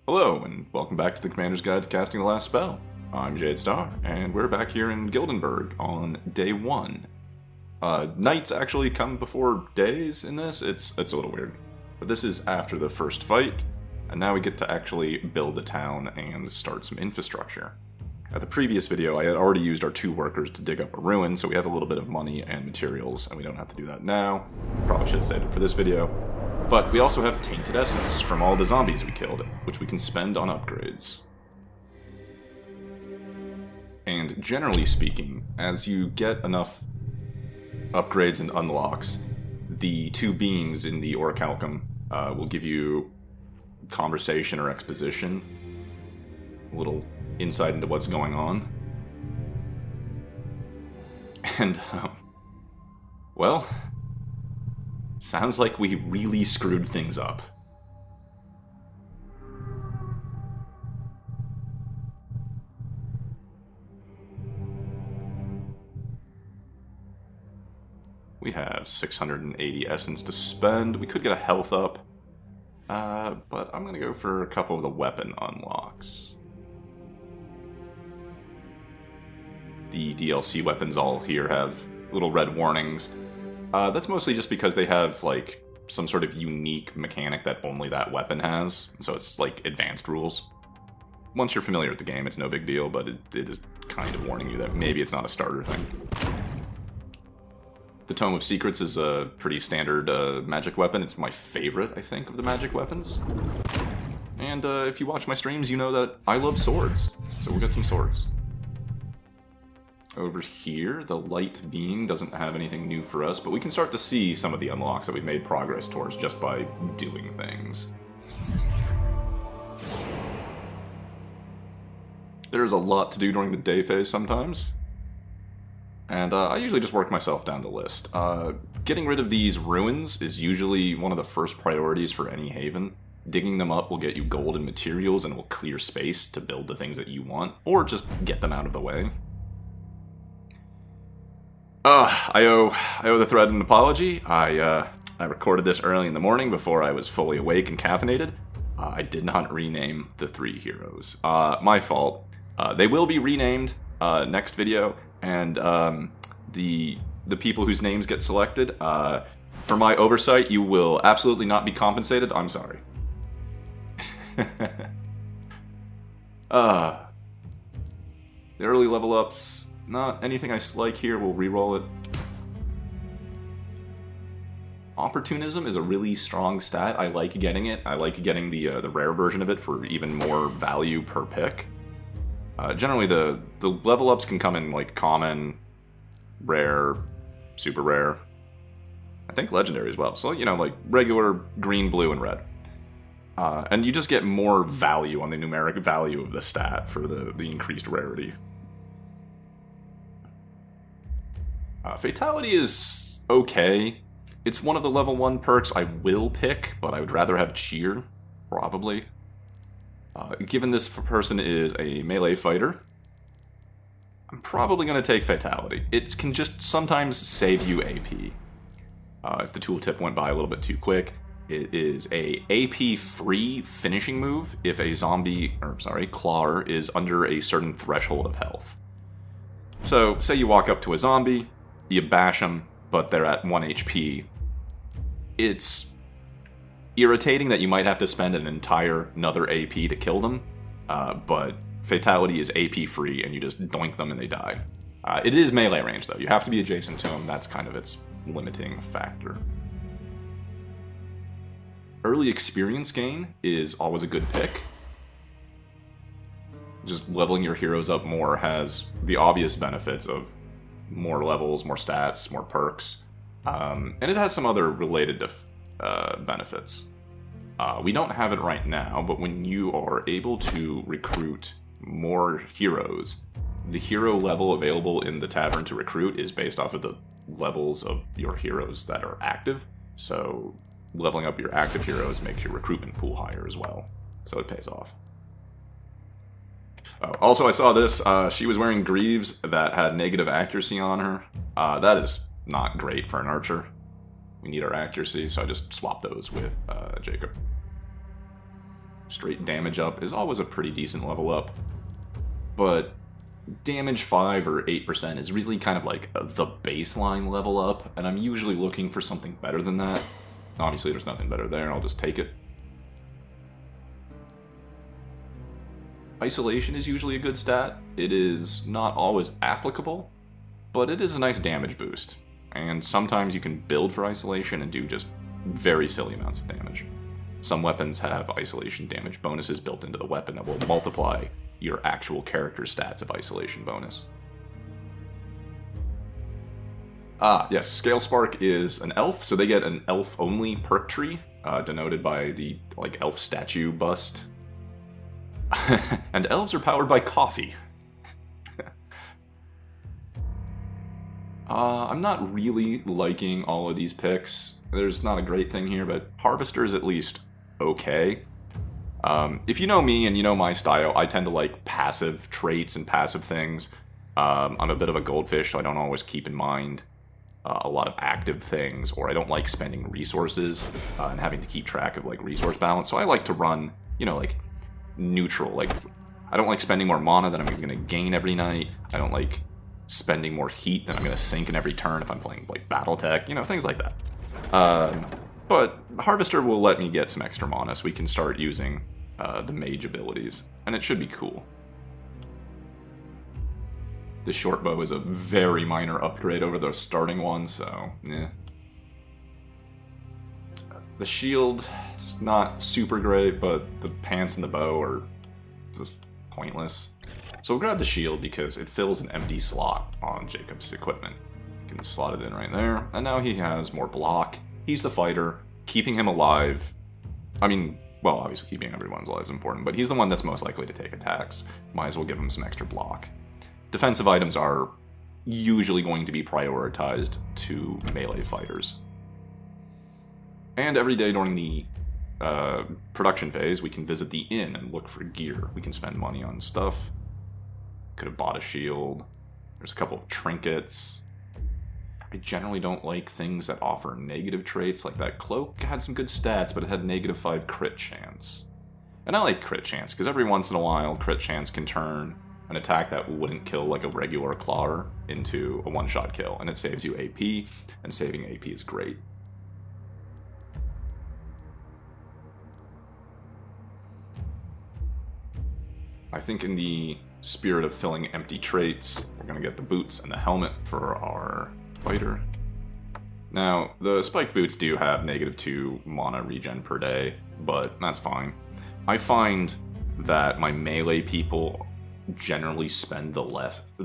Hello, and welcome back to the Commander's Guide to Casting the Last Spell. I'm Jade Star, and we're back here in Gildenburg on day 1. Nights actually come before days in this. It's a little weird. But this is after the first fight, and now we get to actually build a town and start some infrastructure. At the previous video, I had already used our 2 workers to dig up a ruin, so we have a little bit of money and materials, and we don't have to do that now. Probably should have saved it for this video. But we also have Tainted Essence from all the zombies we killed, which we can spend on upgrades. And generally speaking, as you get enough upgrades and unlocks, the 2 beings in the Oraculcum will give you conversation or exposition, a little insight into what's going on. And, well, sounds like we really screwed things up. We have 680 essence to spend. We could get a health up, but I'm gonna go for a couple of the weapon unlocks. The DLC weapons all here have little red warnings. That's mostly just because they have, like, some sort of unique mechanic that only that weapon has. So it's, like, advanced rules. Once you're familiar with the game, it's no big deal, but it is kind of warning you that maybe it's not a starter thing. The Tome of Secrets is a pretty standard magic weapon. It's my favorite, I think, of the magic weapons. And if you watch my streams, you know that I love swords. So we'll get some swords. Over here, the light being doesn't have anything new for us, but we can start to see some of the unlocks that we've made progress towards just by doing things. There's a lot to do during the day phase sometimes, and I usually just work myself down the list. Getting rid of these ruins is usually one of the first priorities for any haven. Digging them up will get you gold and materials and will clear space to build the things that you want, or just get them out of the way. I owe the thread an apology. I recorded this early in the morning before I was fully awake and caffeinated. I did not rename the 3 heroes. My fault. They will be renamed next video, and the people whose names get selected, for my oversight, you will absolutely not be compensated. I'm sorry. The early level ups. Not anything I like here, we'll reroll it. Opportunism is a really strong stat. I like getting it. I like getting the rare version of it for even more value per pick. Generally, the level ups can come in like common, rare, super rare. I think legendary as well. So, you know, like regular green, blue, and red. And you just get more value on the numeric value of the stat for the increased rarity. Fatality is okay. It's one of the level 1 perks I will pick, but I would rather have Cheer, probably. Given this person is a melee fighter, I'm probably going to take Fatality. It can just sometimes save you AP. If the tooltip went by a little bit too quick, it is a AP-free finishing move if a clawer is under a certain threshold of health. So, say you walk up to a zombie, you bash them, but they're at 1 HP. It's irritating that you might have to spend an entire another AP to kill them, but Fatality is AP free and you just doink them and they die. It is melee range though, you have to be adjacent to them, that's kind of its limiting factor. Early experience gain is always a good pick. Just leveling your heroes up more has the obvious benefits of more levels, more stats, more perks, and it has some other related benefits. We don't have it right now, but when you are able to recruit more heroes, the hero level available in the tavern to recruit is based off of the levels of your heroes that are active, so leveling up your active heroes makes your recruitment pool higher as well, so it pays off. Oh, also, I saw this. She was wearing greaves that had negative accuracy on her. That is not great for an archer. We need our accuracy, so I just swapped those with Jacob. straight damage up is always a pretty decent level up. But damage 5 or 8% is really kind of like the baseline level up, and I'm usually looking for something better than that. Obviously there's nothing better there, I'll just take it. Isolation is usually a good stat. It is not always applicable, but it is a nice damage boost. And sometimes you can build for isolation and do just very silly amounts of damage. Some weapons have isolation damage bonuses built into the weapon that will multiply your actual character stats of isolation bonus. Yes, Scale Spark is an elf, so they get an elf-only perk tree, denoted by the elf statue bust. And elves are powered by coffee. I'm not really liking all of these picks. There's not a great thing here, but Harvester is at least okay. If you know me and you know my style, I tend to like passive traits and passive things. I'm a bit of a goldfish, so I don't always keep in mind a lot of active things, or I don't like spending resources and having to keep track of like resource balance. So I like to run, like neutral. Like, I don't like spending more mana than I'm going to gain every night. I don't like spending more heat than I'm going to sink in every turn if I'm playing like Battletech, things like that. But Harvester will let me get some extra mana, so we can start using the mage abilities, and it should be cool. The short bow is a very minor upgrade over the starting one, so yeah. The shield is not super great, but the pants and the bow are just pointless. So we'll grab the shield because it fills an empty slot on Jacob's equipment. You can slot it in right there, and now he has more block. He's the fighter. Keeping him alive, well, obviously keeping everyone's alive is important, but he's the one that's most likely to take attacks. Might as well give him some extra block. Defensive items are usually going to be prioritized to melee fighters. And every day during the production phase, we can visit the inn and look for gear. We can spend money on stuff. Could have bought a shield. There's a couple of trinkets. I generally don't like things that offer negative traits, like that cloak had some good stats, but it had -5 crit chance. And I like crit chance, because every once in a while, crit chance can turn an attack that wouldn't kill like a regular clawer into a one-shot kill, and it saves you AP, and saving AP is great. I think in the spirit of filling empty traits, we're going to get the boots and the helmet for our fighter. Now, the spiked boots do have -2 mana regen per day, but that's fine. I find that my melee people generally spend the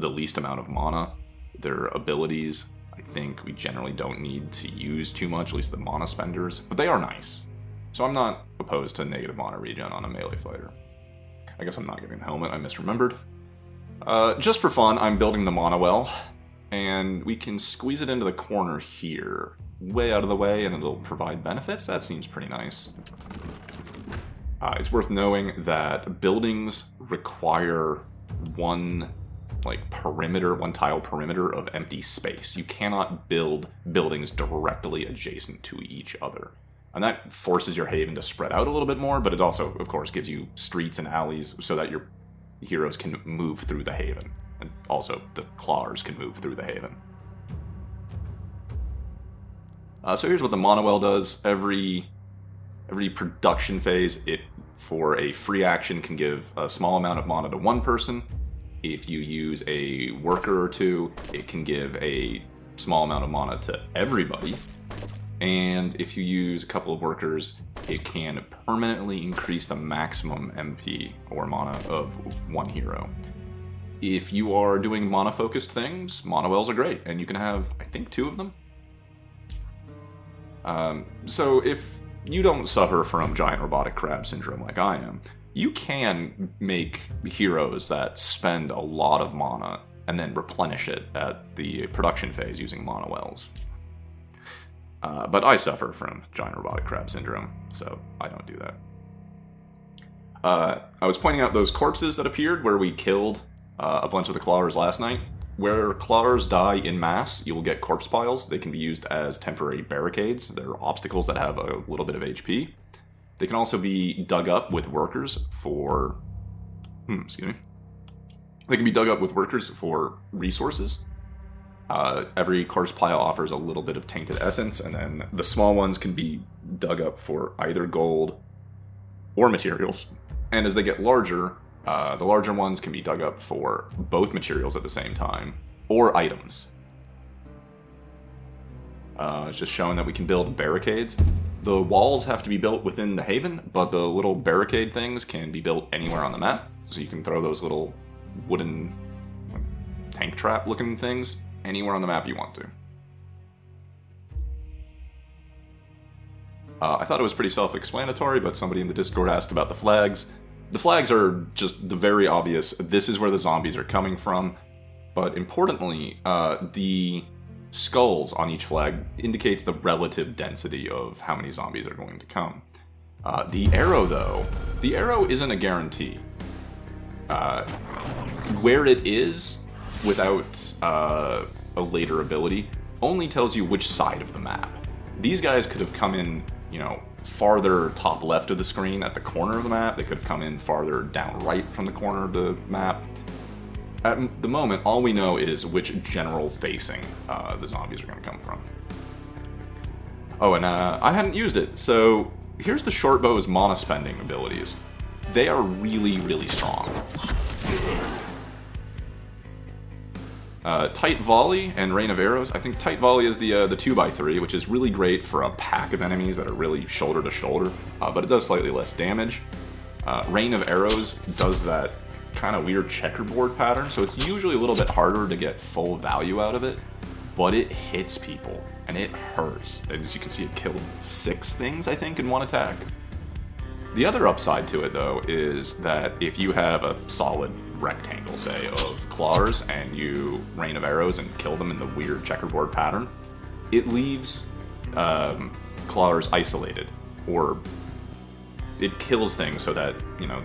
least amount of mana. Their abilities, I think we generally don't need to use too much, at least the mana spenders, but they are nice. So I'm not opposed to negative mana regen on a melee fighter. I guess I'm not getting the helmet, I misremembered. Just for fun, I'm building the mana well, and we can squeeze it into the corner here, way out of the way, and it'll provide benefits. That seems pretty nice. It's worth knowing that buildings require one tile perimeter of empty space. You cannot build buildings directly adjacent to each other. And that forces your haven to spread out a little bit more, but it also, of course, gives you streets and alleys so that your heroes can move through the haven. And also, the clawers can move through the haven. So here's what the mana well does. Every production phase, it, for a free action, can give a small amount of mana to one person. If you use a worker or two, it can give a small amount of mana to everybody. And if you use a couple of workers, it can permanently increase the maximum MP or mana of one hero. If you are doing mana-focused things, mana wells are great, and you can have, I think, 2 of them. So if you don't suffer from giant robotic crab syndrome like I am, you can make heroes that spend a lot of mana and then replenish it at the production phase using mana wells. But I suffer from giant robotic crab syndrome, so I don't do that. I was pointing out those corpses that appeared where we killed a bunch of the clawers last night. Where clawers die in mass, you will get corpse piles. They can be used as temporary barricades. They're obstacles that have a little bit of HP. They can also be dug up with workers for... excuse me. They can be dug up with workers for resources. Every corpse pile offers a little bit of tainted essence, and then the small ones can be dug up for either gold or materials. And as they get larger, the larger ones can be dug up for both materials at the same time, or items. It's just showing that we can build barricades. The walls have to be built within the haven, but the little barricade things can be built anywhere on the map. So you can throw those little wooden tank trap looking things anywhere on the map you want to. I thought it was pretty self-explanatory, but somebody in the Discord asked about the flags. The flags are just the very obvious, this is where the zombies are coming from. But importantly, the skulls on each flag indicates the relative density of how many zombies are going to come. The arrow, though, the arrow isn't a guarantee. Where it is, without a later ability, only tells you which side of the map. These guys could have come in, farther top left of the screen at the corner of the map. They could have come in farther down right from the corner of the map. At the moment, all we know is which general facing the zombies are going to come from. Oh, and I hadn't used it, so here's the shortbow's mana-spending abilities. They are really, really strong. Tight Volley and Rain of Arrows. I think Tight Volley is the 2x3, which is really great for a pack of enemies that are really shoulder to shoulder, but it does slightly less damage. Rain of Arrows does that kind of weird checkerboard pattern, so it's usually a little bit harder to get full value out of it, but it hits people, and it hurts. As you can see, it killed 6 things, I think, in one attack. The other upside to it, though, is that if you have a solid rectangle, say, of claws, and you Rain of Arrows and kill them in the weird checkerboard pattern, it leaves claws isolated, or it kills things so that,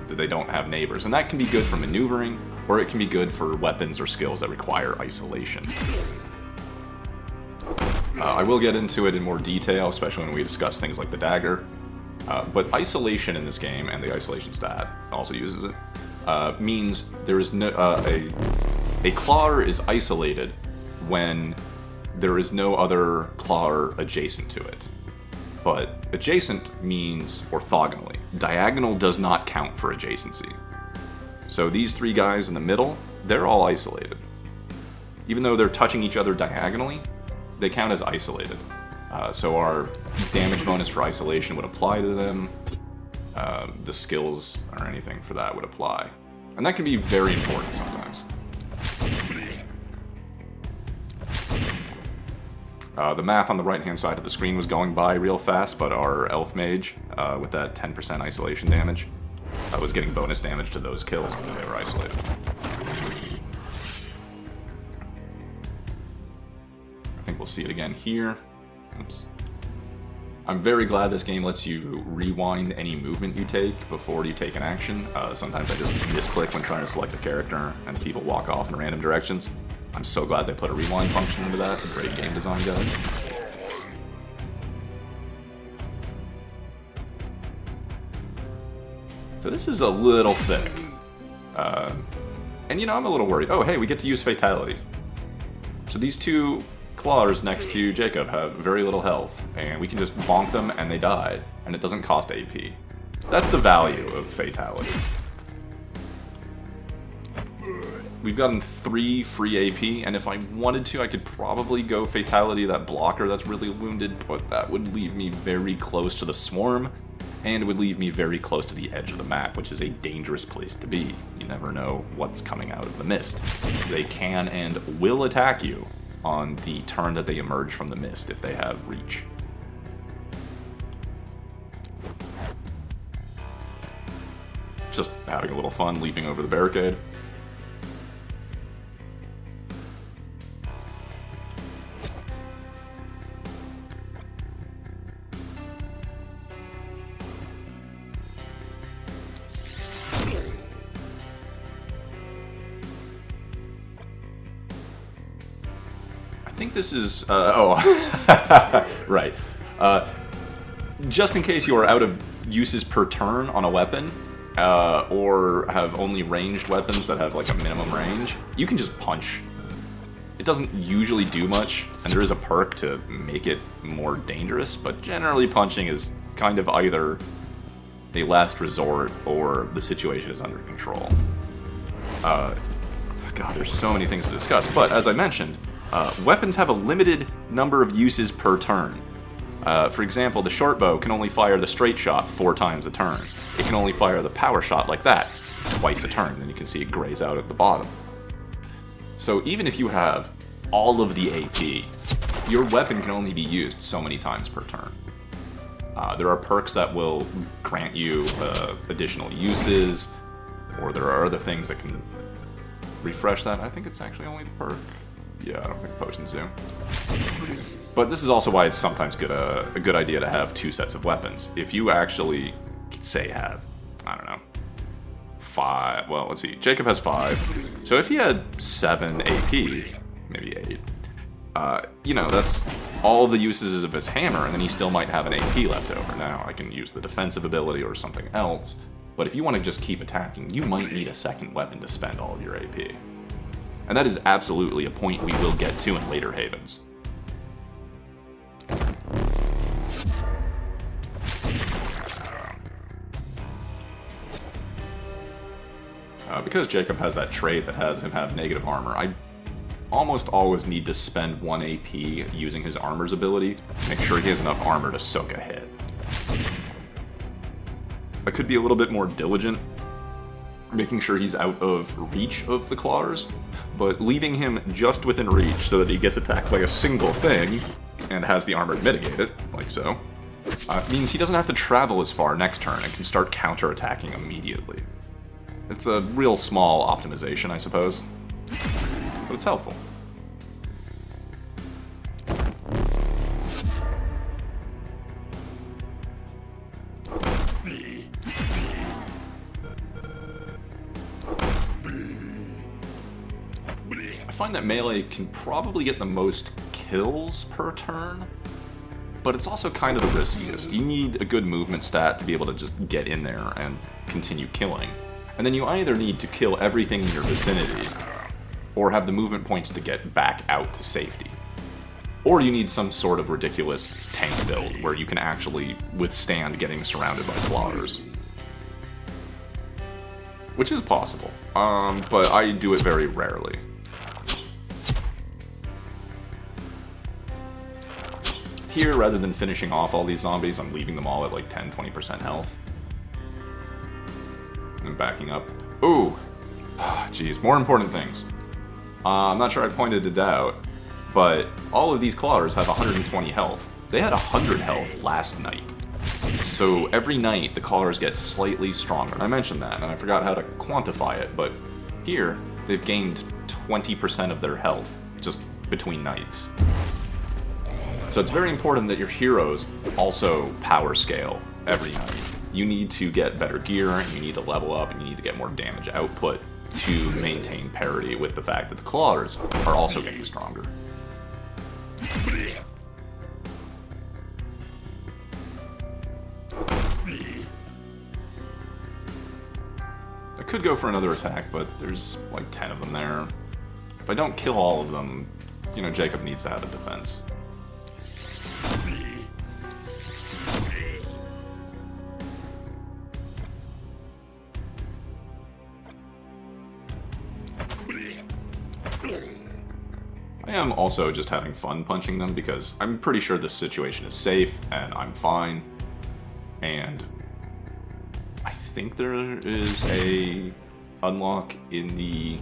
they don't have neighbors. And that can be good for maneuvering, or it can be good for weapons or skills that require isolation. I will get into it in more detail, especially when we discuss things like the dagger. But isolation in this game, and the isolation stat also uses it, means there is no a claw is isolated when there is no other claw adjacent to it. But adjacent means orthogonally. Diagonal does not count for adjacency. So these 3 guys in the middle, they're all isolated. Even though they're touching each other diagonally, they count as isolated. So our damage bonus for isolation would apply to them. The skills or anything for that would apply. And that can be very important sometimes. The map on the right-hand side of the screen was going by real fast, but our elf mage, with that 10% isolation damage, was getting bonus damage to those kills when they were isolated. I think we'll see it again here. Oops. I'm very glad this game lets you rewind any movement you take before you take an action. Sometimes I just misclick when trying to select a character and people walk off in random directions. I'm so glad they put a rewind function into that. Great game design, guys. So this is a little thick. And I'm a little worried. Oh, hey, we get to use Fatality. So these 2 claws next to Jacob have very little health, and we can just bonk them and they die, and it doesn't cost AP. That's the value of Fatality. We've gotten 3 free AP, and if I wanted to, I could probably go Fatality that blocker that's really wounded, but that would leave me very close to the swarm, and it would leave me very close to the edge of the map, which is a dangerous place to be. You never know what's coming out of the mist. They can and will attack you on the turn that they emerge from the mist if they have reach. Just having a little fun leaping over the barricade. I think this is, right. Just in case you are out of uses per turn on a weapon, or have only ranged weapons that have like a minimum range, you can just punch. It doesn't usually do much, and there is a perk to make it more dangerous, but generally punching is kind of either a last resort or the situation is under control. God, there's so many things to discuss, but as I mentioned, weapons have a limited number of uses per turn. For example, the short bow can only fire the straight shot 4 times a turn. It can only fire the power shot like that twice a turn, then you can see it graze out at the bottom. So even if you have all of the AP, your weapon can only be used so many times per turn. There are perks that will grant you additional uses, or there are other things that can refresh that. I think it's actually only the perk. Yeah, I don't think potions do. But this is also why it's sometimes a good idea to have 2 sets of weapons. If you actually, say, have, I don't know, 5, well, let's see, Jacob has 5. So if he had 7 AP, maybe 8, you know, that's all the uses of his hammer, and then he still might have an AP left over. Now, I can use the defensive ability or something else, but if you want to just keep attacking, you might need a second weapon to spend all of your AP. And that is absolutely a point we will get to in later havens. Because Jacob has that trait that has him have negative armor, I almost always need to spend 1 AP using his armor's ability to make sure he has enough armor to soak a hit. I could be a little bit more diligent, making sure he's out of reach of the claws, but leaving him just within reach so that he gets attacked by a single thing and has the armor to mitigate it, like so, means he doesn't have to travel as far next turn and can start counter-attacking immediately. It's a real small optimization, I suppose, but it's helpful. I find that melee can probably get the most kills per turn, but it's also kind of the riskiest. You need a good movement stat to be able to just get in there and continue killing. And then you either need to kill everything in your vicinity, or have the movement points to get back out to safety. Or you need some sort of ridiculous tank build where you can actually withstand getting surrounded by clawers. Which is possible, but I do it very rarely. Here, rather than finishing off all these zombies, I'm leaving them all at like 10-20% health. And backing up. Ooh! Jeez, more important things. I'm not sure I pointed it out, but all of these clawers have 120 health. They had 100 health last night. So every night the clawers get slightly stronger. I mentioned that, and I forgot how to quantify it, but here they've gained 20% of their health just between nights. So it's very important that your heroes also power scale every night. You need to get better gear, and you need to level up, and you need to get more damage output to maintain parity with the fact that the clawers are also getting stronger. I could go for another attack, but there's like 10 of them there. If I don't kill all of them, you know, Jacob needs to have a defense. I am also just having fun punching them because I'm pretty sure this situation is safe and I'm fine. And I think there is a unlock in the...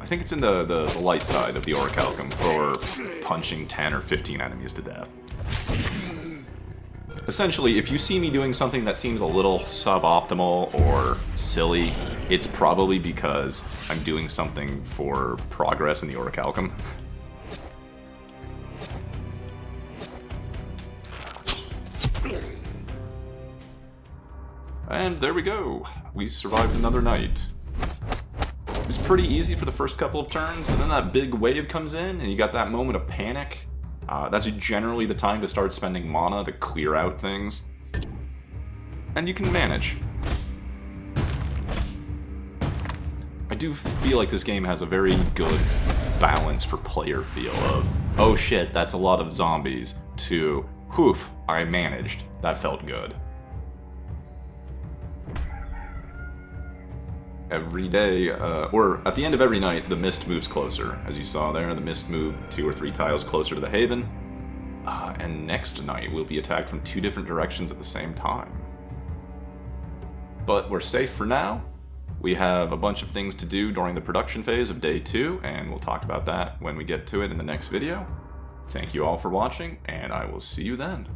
I think it's in the light side of the Oraculcum for punching 10 or 15 enemies to death. Essentially, if you see me doing something that seems a little suboptimal or silly, it's probably because I'm doing something for progress in the Oraculcum. And there we go. We survived another night. It was pretty easy for the first couple of turns, and then that big wave comes in, and you got that moment of panic. That's generally the time to start spending mana to clear out things. And you can manage. I do feel like this game has a very good balance for player feel of, oh shit, that's a lot of zombies, to, whew, I managed. That felt good. Every day, or at the end of every night, the mist moves closer. As you saw there, the mist moved 2 or 3 tiles closer to the haven. And next night, we'll be attacked from 2 different directions at the same time. But we're safe for now. We have a bunch of things to do during the production phase of day 2, and we'll talk about that when we get to it in the next video. Thank you all for watching, and I will see you then.